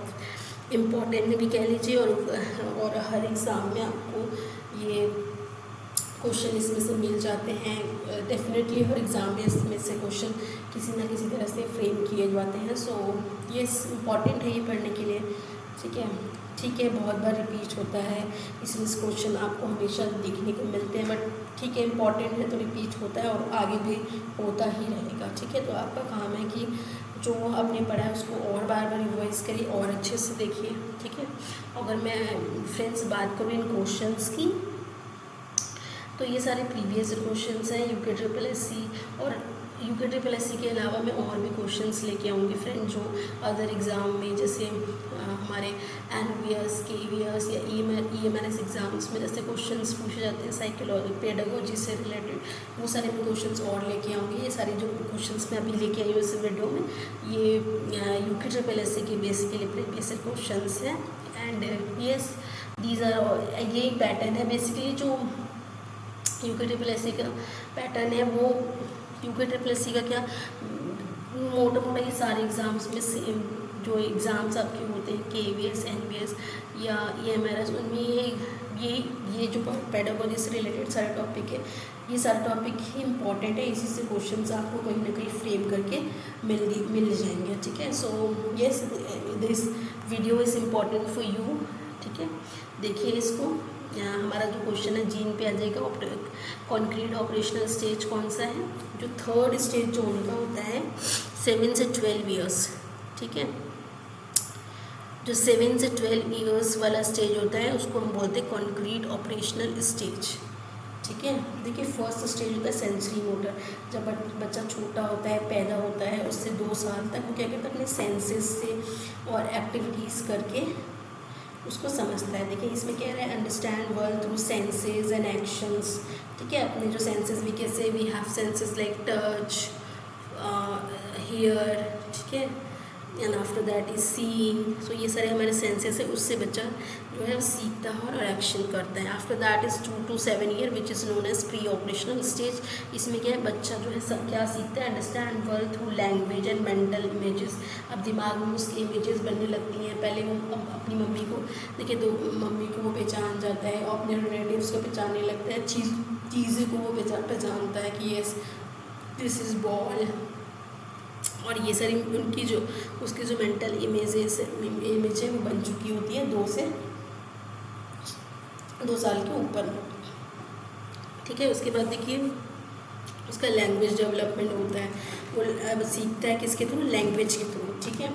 इम्पॉर्टेंट भी कह लीजिए, और हर एग्ज़ाम में आपको ये क्वेश्चन इसमें से मिल जाते हैं। डेफिनेटली हर एग्ज़ाम में इसमें से क्वेश्चन किसी ना किसी तरह से फ्रेम किए जाते हैं। सो ये इम्पॉर्टेंट है ये पढ़ने के लिए। ठीक है, बहुत बार रिपीट होता है, इसलिए इस क्वेश्चन आपको हमेशा देखने को मिलते हैं, बट ठीक है इम्पॉर्टेंट है तो रिपीट होता है और आगे भी होता ही रहेगा। ठीक है, तो आपका काम है कि जो आपने पढ़ा है उसको और बार बार रिवाइज करिए और अच्छे से देखिए। ठीक है, अगर मैं फ्रेंड्स बात करूँ इन क्वेश्चंस की, तो ये सारे प्रीवियस क्वेश्चंस हैं यूके ट्रिपल एससी, और यूके ट्रिपल एससी के अलावा मैं और भी क्वेश्चंस लेके आऊँगी फ्रेंड जो अदर एग्ज़ाम में, जैसे हमारे एनवीएस, केवीएस या ईएमएनएस एग्ज़ाम्स में जैसे क्वेश्चंस पूछे जाते हैं साइकोलॉजी, पेडागोजी से रिलेटेड, वो सारे मैं क्वेश्चंस और लेके आऊँगी। ये सारे जो क्वेश्चंस मैं अभी लेके आई हूँ इस वीडियो में, ये यूके ट्रिपल एससी के बेसिकली प्रीवियस क्वेश्चंस हैं। एंड यस, दीज आर, यही पैटर्न है बेसिकली जो यूके ट्रिपल एससी का पैटर्न है। वो यूके ट्रिपल एससी का क्या मोटा ये सारे एग्ज़ाम्स में सेम जो एग्ज़ाम्स आपके होते हैं केवीएस, एनवीएस या ईएमआरएस, उनमें ये जो पेडागोजी से रिलेटेड सारे टॉपिक है, ये सारे टॉपिक ही इम्पॉर्टेंट है। इसी से क्वेश्चंस आपको कहीं ना कहीं फ्रेम करके मिल जाएंगे। ठीक है, so yes, this video is important for you. ठीक है, देखिए इसको। हमारा जो क्वेश्चन है जीन पियाजे का कॉन्क्रीट ऑपरेशनल स्टेज कौन सा है, जो 3rd स्टेज जो उनका होता है 7 से 12 ईयर्स। ठीक है, जो 7 से 12 ईयर्स वाला स्टेज होता है उसको हम बोलते हैं कॉन्क्रीट ऑपरेशनल स्टेज। ठीक है, देखिए फर्स्ट स्टेज होता है सेंसरी मोटर, जब बच्चा छोटा होता है, पैदा होता है, उससे 2 साल तक वो क्या करता है अपने सेंसेस से और एक्टिविटीज़ करके उसको समझता है। देखिए इसमें कह रहा है understand world through senses and actions. ठीक है, अपने जो सेंसेस भी कैसे, we have senses like touch, hear, ठीक है, and after that is seeing. So ये सारे हमारे सेंसेस है, उससे बच्चा जो है सीखता है और एक्शन करता है। After that is 2 to 7 year which is known as pre operational stage. इसमें क्या है, बच्चा जो है क्या सीखता है, understand world through language and mental images. अब दिमाग में उसकी इमेजेस बनने लगती हैं। पहले वो अपनी मम्मी को देखिए, तो मम्मी को वो पहचान जाता है और अपने रिलेटिव्स को पहचानने लगता है, चीज़ें को वो पहचानता है कि यस दिस इज़ बॉल, और ये सारी उनकी जो उसकी जो मेंटल इमेज है वो बन चुकी होती है 2 से 2 साल के ऊपर। ठीक है, उसके बाद देखिए उसका लैंग्वेज डेवलपमेंट होता है, वो अब सीखता है किसके थ्रू, लैंग्वेज के थ्रू, ठीक है।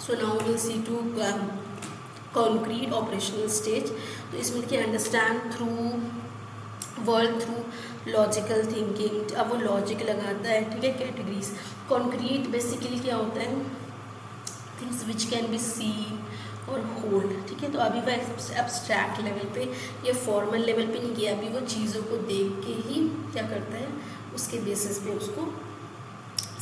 So now will see to concrete operational stage. तो इसमें देखिए understand through world through logical thinking, अब वो लॉजिक लगाता है, ठीक है। कैटेगरीज कॉन्क्रीट बेसिकली क्या होता है, things which can be seen और होल्ड, ठीक है। तो अभी वो एब्स्ट्रैक्ट लेवल पे या फॉर्मल लेवल पे नहीं किया, अभी वो चीज़ों को देख के ही क्या करता है, उसके बेसिस पे उसको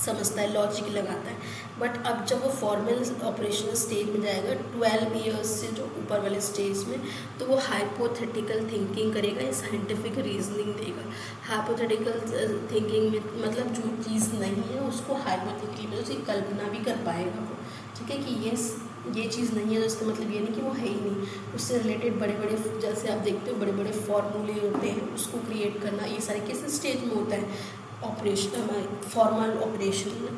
समझता है, लॉजिक लगाता है। बट अब जब वो फॉर्मल ऑपरेशनल स्टेज में जाएगा 12 ईयर्स से जो ऊपर वाले स्टेज में, तो वो हाइपोथेटिकल थिंकिंग करेगा या साइंटिफिक रीजनिंग देगा। हाइपोथेटिकल थिंकिंग में मतलब जो चीज़ नहीं है उसको हाइपोथेटिकली में उसकी कल्पना भी कर पाएगा वो, ठीक है, कि ये चीज़ नहीं है, तो इसका मतलब ये नहीं कि वो है ही नहीं। उससे रिलेटेड बड़े बड़े, जैसे आप देखते हो बड़े बड़े फॉर्मूले होते हैं, उसको क्रिएट करना, ये सारे किस स्टेज में होता है, फॉर्मल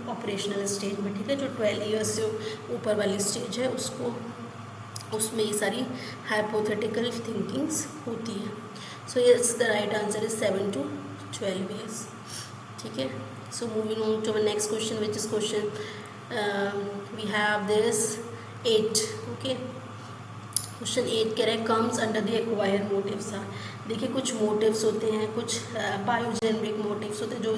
ऑपरेशनल स्टेज में, ठीक है। जो 12 ईयर्स से ऊपर वाली स्टेज है उसमें ये सारी हाइपोथेटिकल थिंकिंग्स होती है। So yes the right answer is 7 to 12 years, ठीक है। So moving on to next question which is question we have this 8, okay. Question 8 कह रहे हैं comes under the acquire motives are. देखिए कुछ मोटिव्स होते हैं, कुछ बायोजेनरिक मोटिव्स होते हैं, जो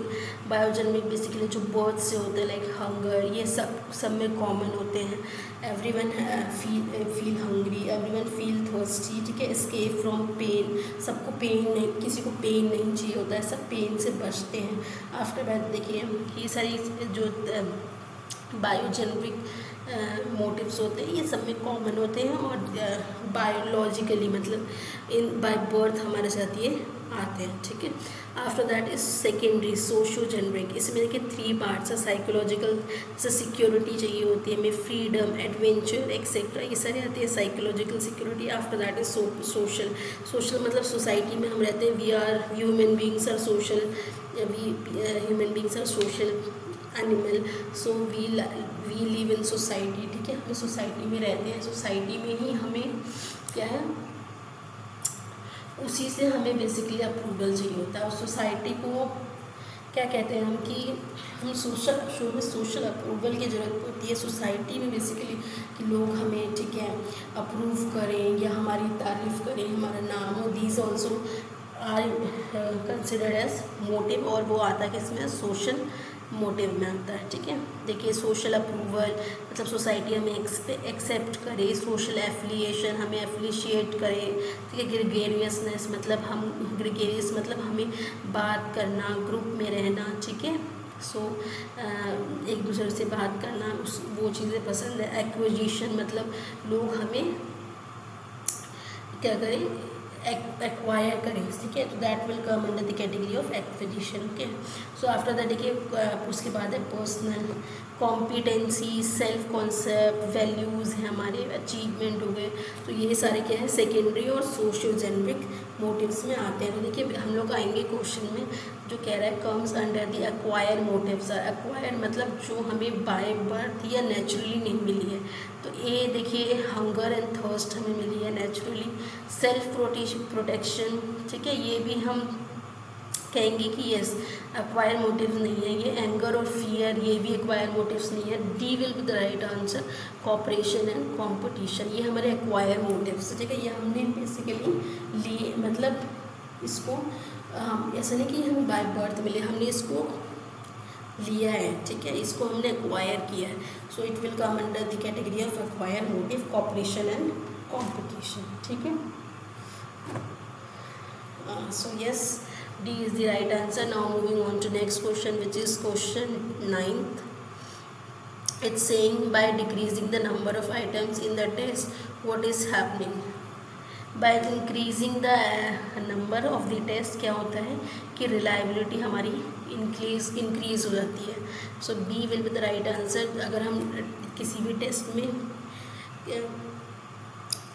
बायोजेनरिक बेसिकली जो बर्थ से होते हैं, लाइक हंगर, ये सब में कॉमन होते हैं। Everyone feel hungry, everyone feel thirsty, ठीक है। एस्केप फ्रॉम पेन, सबको पेन नहीं, किसी को पेन नहीं चाहिए होता है, सब पेन से बचते हैं। आफ्टर दैट देखिए ये सारी जो बायोजेनरिक मोटिव्स होते हैं ये सब में कॉमन होते हैं, और बायोलॉजिकली मतलब इन बाय बर्थ हमारे साथ ये आते हैं, ठीक है। After that is secondary socio generic. इसमें देखिए 3 पार्ट्स है, साइकोलॉजिकल जैसे सिक्योरिटी चाहिए होती है, हमें फ्रीडम, एडवेंचर एक्सेट्रा, ये सारे आते हैं psychological security. After that is social मतलब सोसाइटी में हम रहते हैं, we are human beings are social, human beings are social animal, so we live in society, ठीक है। हम सोसाइटी में रहते हैं, सोसाइटी में ही हमें क्या है, उसी से हमें बेसिकली अप्रूवल चाहिए होता है। और सोसाइटी को क्या कहते हैं हम कि हम सोशल अप्रूवल की ज़रूरत होती है सोसाइटी में बेसिकली, कि लोग हमें, ठीक है, अप्रूव करें या हमारी तारीफ़ करें, हमारा नाम हो। These also are considered as motive, और वो आता है किसमें, सोशल मोटिव में आता है, ठीक है। देखिए सोशल अप्रूवल मतलब सोसाइटी हमें एक्सेप्ट करे, सोशल एफिलिएशन हमें एफिलिशिएट करे, ठीक है। ग्रेगेरियसनेस मतलब हमें बात करना, ग्रुप में रहना, ठीक है। सो एक दूसरे से बात करना, वो चीज़ें पसंद है। एक्विजिशन मतलब लोग हमें क्या करें, एक्वायर करें, ठीक है। तो that will come under the category of acquisition, okay. So after that देखिए उसके बाद है personal competency, self concept, values हैं हमारे, अचीवमेंट हो गए। तो ये सारे क्या है, सेकेंडरी और सोशल जेनरिक मोटिव्स में आते हैं। तो देखिए हम लोग आएंगे क्वेश्चन में जो कह रहा है comes under the acquire motives are. Acquire मतलब जो हमें बाय बर्थ या नेचुरली नहीं मिली है। तो ये देखिए हंगर एंड थर्स्ट हमें मिली है नेचुरली। सेल्फ प्रोटेक्शन, ठीक है, ये भी हम कहेंगे कि यस एक्वायर मोटिव नहीं है ये। एंगर और फियर ये भी एक्वायर मोटिव्स नहीं है। D will be the right answer. Cooperation and competition ये हमारे एक्वायर मोटिव्स, ठीक है। ये हमने बेसिकली लिए, मतलब इसको ऐसा नहीं कि हमें बाय बर्थ मिले, हमने इसको लिया है, ठीक है, इसको हमने एक्वायर किया है। So it will come under the category of acquire motive, cooperation and competition, ठीक है। So yes D is the right answer. Now moving on to next question, which is question 9th. It's saying by decreasing the number of items in the test, what is happening? By increasing the number of the test क्या होता है कि reliability हमारी increase हो जाती है. So B will be the right answer. अगर हम किसी भी टेस्ट में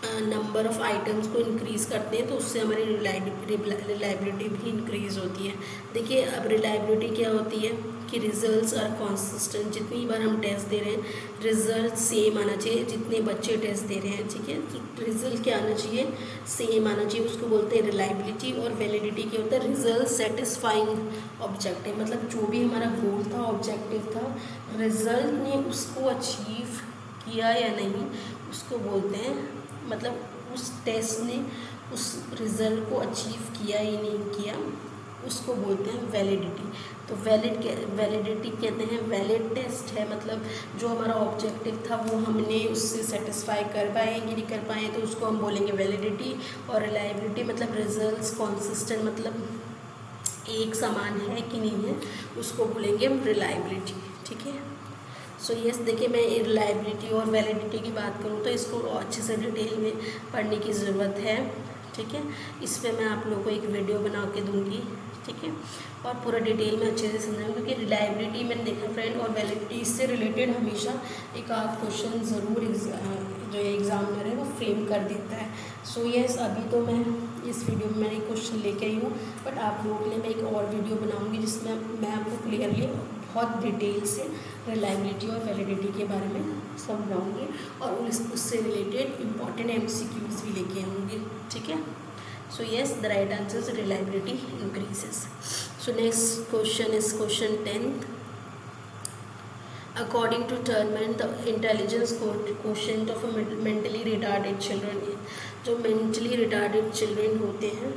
नंबर ऑफ़ आइटम्स को इंक्रीज़ करते हैं तो उससे हमारी रिलायबिलिटी भी इंक्रीज़ होती है। देखिए अब रिलायबिलिटी क्या होती है कि रिजल्ट्स आर कॉन्सिस्टेंट, जितनी बार हम टेस्ट दे रहे हैं रिजल्ट सेम आना चाहिए, जितने बच्चे टेस्ट दे रहे हैं, ठीक है, तो रिजल्ट क्या आना चाहिए, सेम आना चाहिए, उसको बोलते हैं रिलायबिलिटी। और वैलिडिटी क्या होता है, रिजल्ट सेटिस्फाइंग ऑब्जेक्टिव, मतलब जो भी हमारा गोल था, ऑब्जेक्टिव था, रिजल्ट ने उसको अचीव किया या नहीं, उसको बोलते हैं, मतलब उस टेस्ट ने उस रिज़ल्ट को अचीव किया ही नहीं किया, उसको बोलते हैं वैलिडिटी। तो वैलिडिटी कहते हैं वैलिड टेस्ट है, मतलब जो हमारा ऑब्जेक्टिव था वो हमने उससे सेटिस्फाई कर पाए कि नहीं कर पाए, तो उसको हम बोलेंगे वैलिडिटी। और रिलायबिलिटी मतलब रिजल्ट्स कॉन्सिस्टेंट, मतलब एक समान है कि नहीं है, उसको बोलेंगे रिलायबिलिटी, ठीक है। सो यस, देखिए मैं रिलायबिलिटी और वैलिडिटी की बात करूँ तो इसको अच्छे से डिटेल में पढ़ने की ज़रूरत है, ठीक है। इस पर मैं आप लोगों को एक वीडियो बना के दूँगी, ठीक है, और पूरा डिटेल में अच्छे से समझाऊँ, क्योंकि रिलायबिलिटी मैंने देखा फ्रेंड और वैलिडिटी इससे रिलेटेड हमेशा एक आध क्वेश्चन ज़रूर जो एग्ज़ामिनर है वो फ्रेम कर देता है। सो यस, अभी तो मैं इस वीडियो में मैंने क्वेश्चन लेके आई हूँ, बट आप लोगों के लिए मैं एक और वीडियो बनाऊँगी जिसमें मैं आपको क्लियरली बहुत डिटेल से रिलायबिलिटी और वैलिडिटी के बारे में समझाऊंगी और उससे रिलेटेड इम्पॉर्टेंट MCQs भी लेके आऊँगी, ठीक है। So yes, the right answer is reliability increases. So next question is question 10th। According to Terman the intelligence quotient of mentally retarded children, जो मेंटली रिटार्डेड चिल्ड्रन होते हैं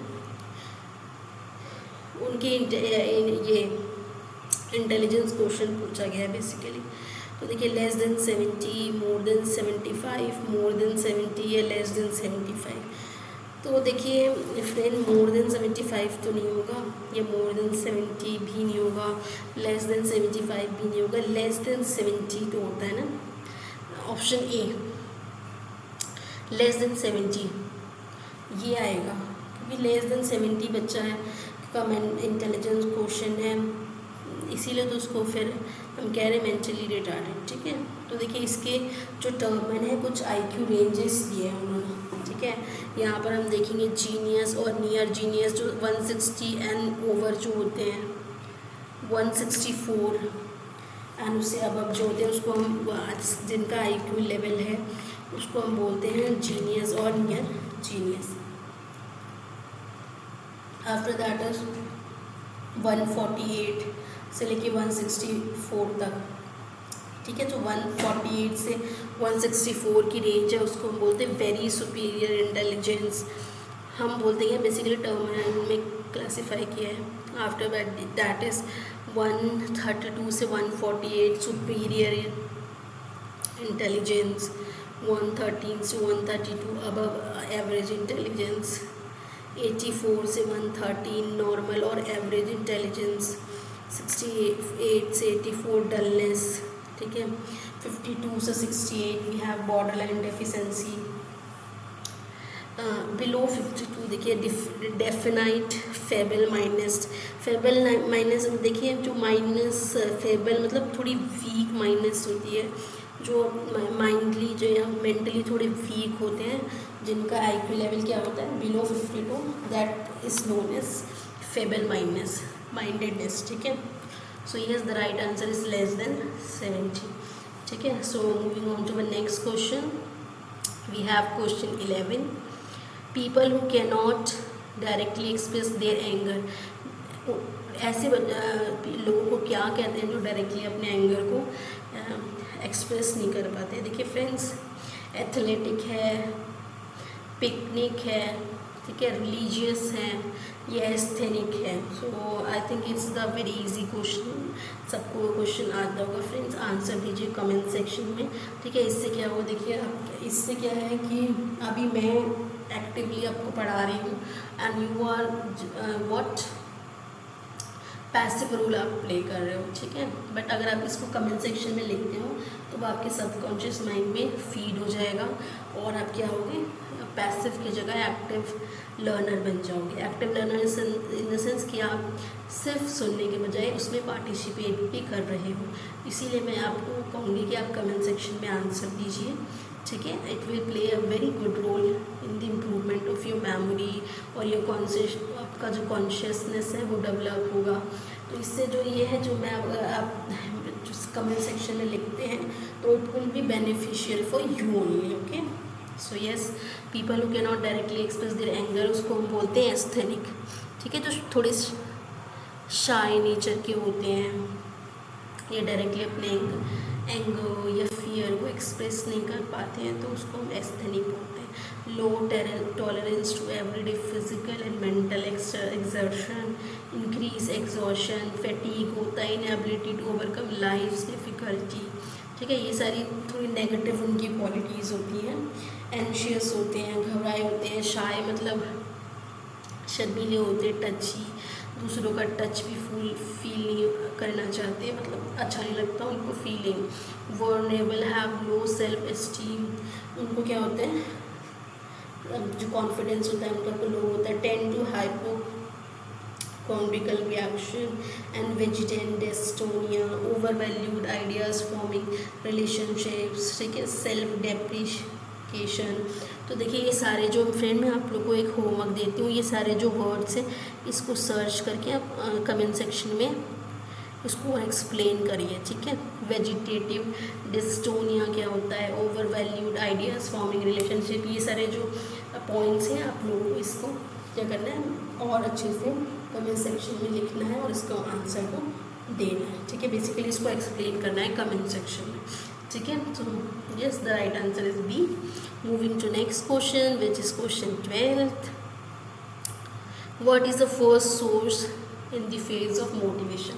उनकी ये इंटेलिजेंस क्वेश्चन पूछा गया है बेसिकली। तो देखिए less than 70, more than 75, more than 70 या लेस देन 75। तो देखिए फ्रेंड मोर देन 75 तो नहीं होगा, या मोर देन 70 भी नहीं होगा, लेस देन 75 भी नहीं होगा, लेस देन 70 तो होता है ना, ऑप्शन ए लेस देन 70 ये आएगा, क्योंकि लेस देन 70 बच्चा है का इंटेलिजेंस क्वेश्चन है, इसीलिए तो उसको फिर हम कह रहे हैं मेंटली रिटार्डेड, ठीक है। तो देखिए इसके जो टर्मन है कुछ IQ रेंजेस दिए हैं उन्होंने, ठीक है। यहाँ पर हम देखेंगे जीनियस और नियर जीनियस, जो 160 एंड ओवर जो होते हैं, 164 एंड उससे अब जो होते हैं उसको हम, जिनका IQ लेवल है उसको हम बोलते हैं जीनियस और near genius. After that is 148 से लेके 164 तक, ठीक है। जो 148 से 164 की रेंज है उसको हम बोलते हैं वेरी सुपीरियर इंटेलिजेंस, हम बोलते हैं बेसिकली टर्मिनल में क्लासीफाई किया है। आफ्टर दैट इज़ 132 से 148 सुपीरियर इंटेलिजेंस, 113 से 132 अबव एवरेज इंटेलिजेंस, 84 से 113 नॉर्मल और एवरेज इंटेलिजेंस, 68 से 84 डलनेस, ठीक है। 52 से 68 we have border line deficiency. Below 52 देखिए definite feeble minus, feeble minus देखिए जो माइनस फेबल मतलब थोड़ी वीक माइनस होती है, जो माइंडली जो या मेंटली थोड़े वीक होते हैं, जिनका IQ लेवल क्या होता है below 52, that is known as feeble minus mindedness, ठीक है। So yes, the right answer is less than 70, ठीक है। So moving on to the next question, we have question 11। People who can not directly express their anger, ऐसे लोगों को क्या कहते हैं जो डायरेक्टली अपने एंगर को एक्सप्रेस नहीं कर पाते। देखिए फ्रेंड्स, एथलेटिक है, पिकनिक है, ठीक है, रिलीजियस है, या एस्थेनिक है। So I think it's the very easy question, सबको क्वेश्चन आता होगा फ्रेंड्स, आंसर दीजिए कमेंट सेक्शन में, ठीक है। इससे क्या हो, देखिए इससे क्या है कि अभी मैं एक्टिवली आपको पढ़ा रही हूँ and you are what passive role आप प्ले कर रहे हो, ठीक है। बट अगर आप इसको कमेंट सेक्शन में लिखते हो तो वो आपके सबकॉन्शियस माइंड में फीड हो जाएगा और आप क्या होगे, पैसिव की जगह एक्टिव लर्नर बन जाओगे। Active learner in the sense कि आप सिर्फ सुनने के बजाय उसमें पार्टिसिपेट भी कर रहे हो। इसीलिए मैं आपको कहूँगी कि आप कमेंट सेक्शन में आंसर दीजिए, ठीक है। It will play a very good role in the improvement of your memory और योर कॉन्शियस, आपका जो कॉन्शियसनेस है वो डेवलप होगा। तो इससे जो ये है जो मैं आप जो कमेंट सेक्शन में लिखते हैं तो it will be beneficial for you only. Okay, so yes, people who can not directly express their anger, उसको हम बोलते हैं एस्थेनिक। ठीक है, जो थोड़े शाय नेचर के होते हैं, ये डायरेक्टली अपने एंगर या फियर को एक्सप्रेस नहीं कर पाते हैं, तो उसको हम एस्थेनिक बोलते हैं। Low tolerance to everyday physical and mental exertion, increase exhaustion, fatigue होता है, inability to overcome life difficulty. ठीक है, ये सारी थोड़ी नेगेटिव उनकी क्वालिटीज़ होती हैं। एंशियस होते हैं, घबराए होते हैं। शाय मतलब शर्मीले होते हैं, टची, दूसरों का टच भी फील नहीं करना चाहते, मतलब अच्छा नहीं लगता उनको feeling. Vulnerable, have low self esteem, उनको क्या होता है, जो कॉन्फिडेंस होता है उनका लो होता है। Tend to hypochondriacal reaction and vegetarian dystonia, overvalued ideas forming relationships. ठीक है, सेल्फ डेप्रिशिएशन। तो देखिए ये सारे जो फ्रेंड मैं आप लोग को एक होमवर्क देती हूँ, ये सारे जो वर्ड्स हैं इसको सर्च करके आप कमेंट सेक्शन में इसको एक्सप्लेन करिए। ठीक है, वेजिटेटिव डिस्टोनिया क्या होता है, over valued ideas forming relationship, ये सारे जो पॉइंट्स हैं आप लोगों को इसको क्या करना है और अच्छे से कमेंट सेक्शन में लिखना है और इसका आंसर को देना है। ठीक है, बेसिकली इसको एक्सप्लेन करना है कमेंट सेक्शन में। ठीक है, तो yes, the right answer is B. Moving to next question which is question 12th। What is the first source in the phase of motivation.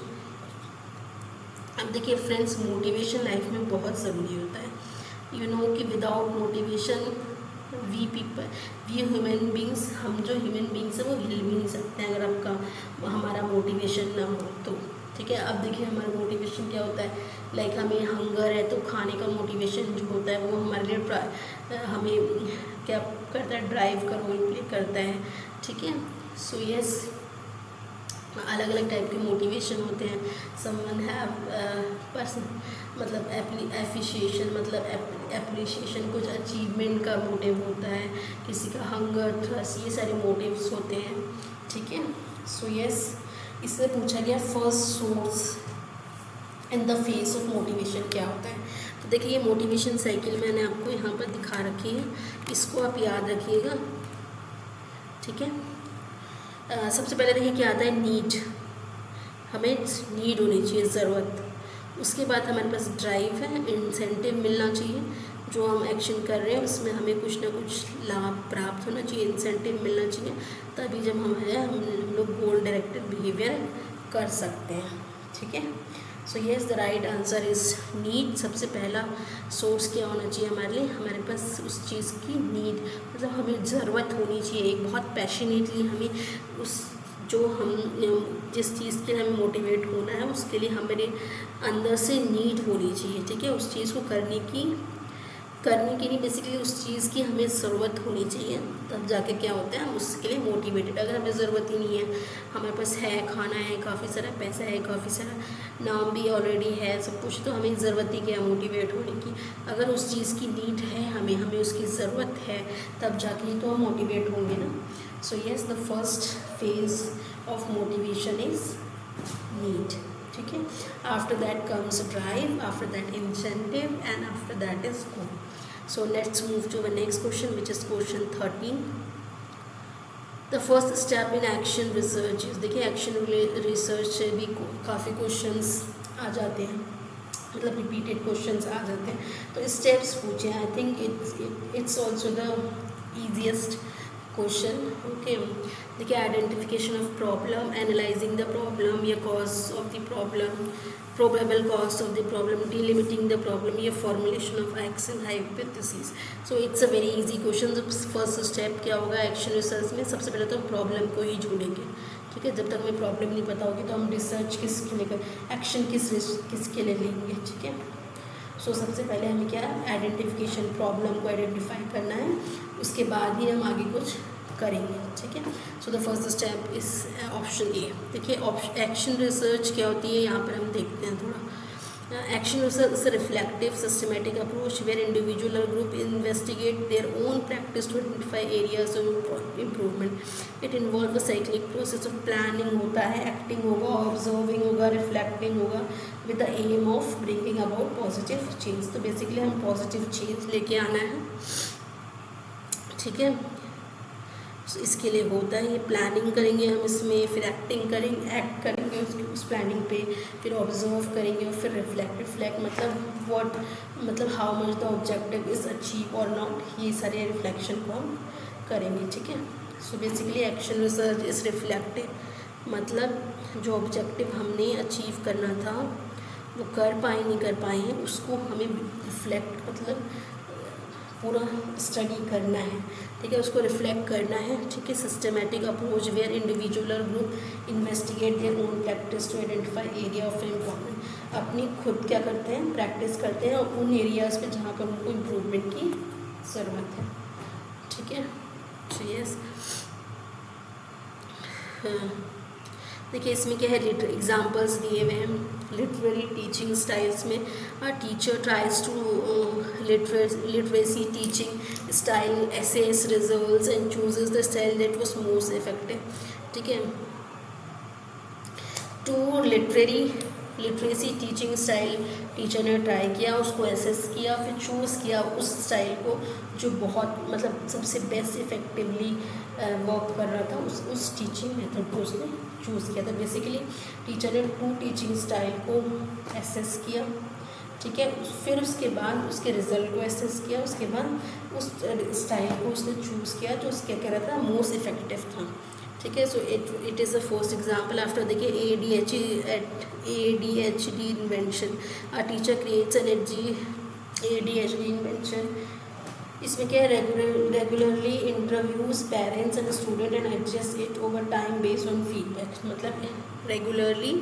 अब देखिए फ्रेंड्स, मोटिवेशन लाइफ में बहुत ज़रूरी होता है। यू नो कि without motivation we human beings, हम जो ह्यूमन बींग्स हैं वो हिल भी नहीं सकते हैं अगर आपका हमारा मोटिवेशन ना हो तो। ठीक है, अब देखिए हमारा मोटिवेशन क्या होता है, लाइक हमें हंगर है तो खाने का मोटिवेशन जो होता है वो हमारे लिए हमें क्या करता है, ड्राइव का रोल प्ले करता है। ठीक है, सो यस, अलग अलग टाइप के मोटिवेशन होते हैं। समवन हैव पर्सन मतलब एप्रिशिएशन, मतलब एप्रिशिएशन, कुछ अचीवमेंट का मोटिव होता है, किसी का हंगर, थ्रस्ट, ये सारे मोटिव्स होते हैं। ठीक है, सो यस, इससे पूछा गया first source in the face of motivation क्या होता है। तो देखिए ये मोटिवेशन साइकिल मैंने आपको यहाँ पर दिखा रखी है, इसको आप याद रखिएगा। ठीक है, सबसे पहले देखिए क्या आता है, नीड, हमें नीड होनी चाहिए, ज़रूरत। उसके बाद हमारे पास ड्राइव है, इंसेंटिव मिलना चाहिए, जो हम एक्शन कर रहे हैं उसमें हमें कुछ ना कुछ लाभ प्राप्त होना चाहिए, इंसेंटिव मिलना चाहिए, तभी जब हम लोग गोल डायरेक्टेड बिहेवियर कर सकते हैं। ठीक है, so yes, the right answer is need. सबसे पहला सोर्स क्या होना चाहिए हमारे लिए, हमारे पास उस चीज़ की नीड, मतलब हमें ज़रूरत होनी चाहिए, एक बहुत पैशनेटली हमें उस जो हम जिस चीज़ के लिए हमें मोटिवेट होना है उसके लिए हमारे अंदर से नीड होनी चाहिए। ठीक है, उस चीज़ को करने की नहीं, बेसिकली उस चीज़ की हमें ज़रूरत होनी चाहिए, तब जाके क्या होता है हम उसके लिए मोटिवेटेड। अगर हमें ज़रूरत ही नहीं है, हमारे पास है, खाना है, काफ़ी सारा पैसा है, काफ़ी सारा नाम भी ऑलरेडी है, सब कुछ, तो हमें ज़रूरत ही क्या है मोटिवेट होने की। अगर उस चीज़ की नीड है, हमें उसकी ज़रूरत है, तब जाके ही तो हम मोटिवेट होंगे ना। So yes, the first phase of motivation is need. ठीक है, after that comes drive, after that incentive and after that is goal. So let's move to the next question, which is question 13. The first step in action research is, देखिए एक्शन रिसर्च से भी काफ़ी क्वेश्चंस आ जाते हैं, मतलब रिपीटेड क्वेश्चंस आ जाते हैं, तो स्टेप्स पूछे। I think it's also the easiest question. Okay, देखिए identification of problem, analysing the problem या cause of the problem, probable cause of the problem, delimiting the problem, या formulation of action hypothesis. So it's a very easy question. First step क्या होगा एक्शन रिसर्च में, सबसे पहले तो हम प्रॉब्लम को ही ढूंढेंगे। ठीक है, जब तक हमें प्रॉब्लम नहीं पता होगी तो हम रिसर्च किसके लिए एक्शन किसके लिए लेंगे। ठीक है, सो सबसे पहले हमें क्या आइडेंटिफिकेशन, प्रॉब्लम को आइडेंटिफाई करना है, उसके बाद ही हम आगे कुछ करेंगे। ठीक है, so the first step is option A. देखिए एक्शन रिसर्च क्या होती है, यहाँ पर हम देखते हैं थोड़ा। Action research is a reflective, systematic approach where individual or group investigate their own practice to identify areas of improvement. It involves a cyclic process of planning होता है, acting होगा, observing होगा, reflecting होगा, with the aim of bringing about positive change. तो basically हम positive change लेके आना है, ठीक है. इसके लिए होता है ये प्लानिंग करेंगे हम इसमें, फिर एक्ट करेंगे उस प्लानिंग पे, फिर ऑब्जर्व करेंगे और फिर रिफ्लेक्ट मतलब how much the objective is achieve और नॉट, ये सारे रिफ्लेक्शन को हम करेंगे, ठीक है. So basically action research is reflective, मतलब जो ऑब्जेक्टिव हमने अचीव करना था वो कर पाए नहीं कर पाए हैं, उसको हमें रिफ्लेक्ट मतलब पूरा स्टडी करना है, ठीक है, उसको रिफ्लेक्ट करना है, ठीक है. सिस्टमेटिक अप्रोच वेयर इंडिविजुअल और group investigate their own practice to identify area of improvement. अपनी खुद क्या करते हैं, प्रैक्टिस करते हैं उन एरियाज़ पे जहाँ पर उनको इम्प्रूवमेंट की ज़रूरत है, ठीक है. तो यस, देखिए इसमें क्या है, एग्जांपल्स दिए हुए हैं. लिटरेरी टीचिंग स्टाइल्स में teacher tries two literacy teaching style assess results and chooses the style that was most effective, ठीक है. Two literacy teaching style teacher ने ट्राई किया, उसको एसेस किया, फिर चूज़ किया उस स्टाइल को जो बहुत मतलब सबसे बेस्ट इफेक्टिवली वर्क कर रहा था, उस टीचिंग मेथड को उसने चूज़ किया था. बेसिकली टीचर ने 2 टीचिंग स्टाइल को एसेस किया, ठीक है, फिर उसके बाद उसके रिजल्ट को एसेस किया, उसके बाद उस स्टाइल को उसने चूज़ किया जो उसके कह रहा था मोस्ट इफेक्टिव था, ठीक है. So it is the first example. After देखिए ADHD invention, a teacher creates an ADHD invention. इसमें क्या है, regularly interviews parents and student and adjust it over time based on feedback. मतलब रेगुलरली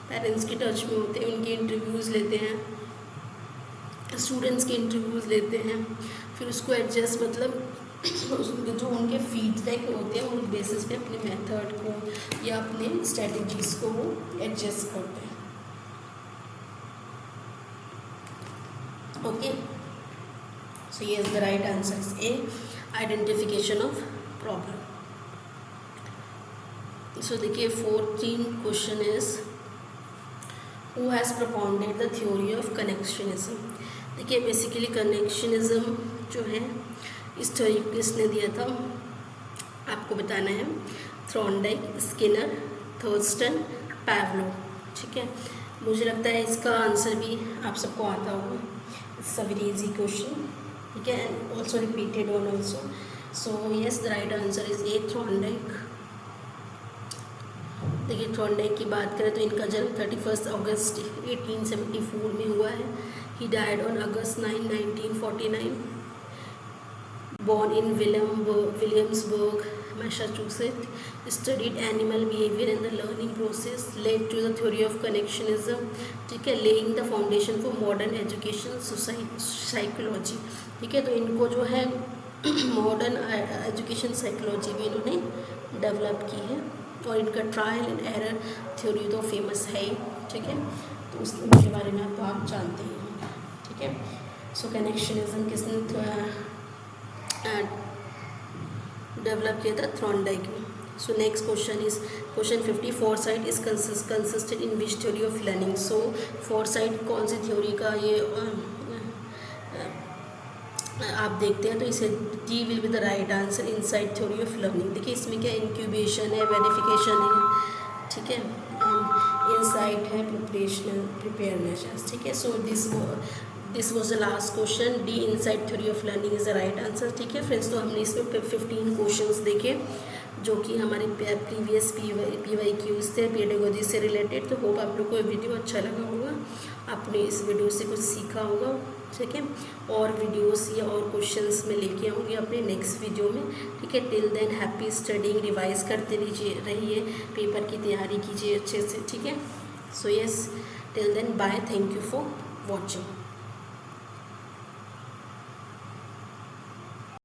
पेरेंट्स के टच में होते हैं, उनके इंटरव्यूज़ लेते हैं, स्टूडेंट्स के इंटरव्यूज़ लेते हैं, फिर उसको एडजस्ट मतलब जो उनके फीडबैक होते हैं उन बेसिस पे अपने मेथड को या अपने स्ट्रेटजीज़ को वो एडजस्ट करते हैं, okay. So yes, the right answer is A, identification of problem. So देखिए 14 question is who has propounded the theory of connectionism. देखिए बेसिकली कनेक्शनिज्म जो है इस थ्योरी को किसने दिया था आपको बताना है. थ्रॉन्डाइक, स्किनर, थर्स्टन, पैवलो, ठीक है. मुझे लगता है इसका आंसर भी आप सबको आता होगा. It's a very easy question, ठीक है, and also repeated one also. So yes, the right answer is A, Thorndike. देखिए थ्रॉन्डाइक की बात करें तो इनका जन्म 31 अगस्त 1874 में हुआ है. He died on August 9, 1949. born in Williamsburg, Massachusetts, studied animal behavior and the learning process, led to the theory of connectionism, ठीक है, laying the foundation for modern education psychology, ठीक है. तो इनको जो है मॉडर्न एजुकेशन साइकोलॉजी भी इन्होंने डेवलप की है और इनका ट्रायल एंड एरर थ्योरी तो फेमस है ही, ठीक है. तो उसके बारे में तो आप जानते ही होंगे, ठीक है. सो कनेक्शनिज्म किसने डेवलप किया था? थ्रॉन्डाइक में. सो next question is question 50. Foresight is consisted in which theory of learning. So foresight कौन सी थ्योरी का ये आप देखते हैं तो इसे D will be the right answer, inside theory of learning. देखिए इसमें क्या इंक्यूबेशन है, वेरिफिकेशन है, ठीक है, इनसाइट है, प्रिपेयरनेस, ठीक है. So this was the last question. D inside theory of learning is the right answer, ठीक है फ्रेंड्स. तो हमने इसमें 15 क्वेश्चंस देखे जो कि हमारे प्रीवियस PYQs थे पेडागोजी से रिलेटेड. तो होप आप लोग को वीडियो अच्छा लगा होगा, आपने इस वीडियो से कुछ सीखा होगा, ठीक है. और वीडियोस या और क्वेश्चंस में लेके आऊँगी अपने नेक्स्ट वीडियो में, ठीक है. Till than happy studying, revise करते रहिए, पेपर की तैयारी कीजिए अच्छे से, ठीक है. So yes, till then bye, thank you for watching.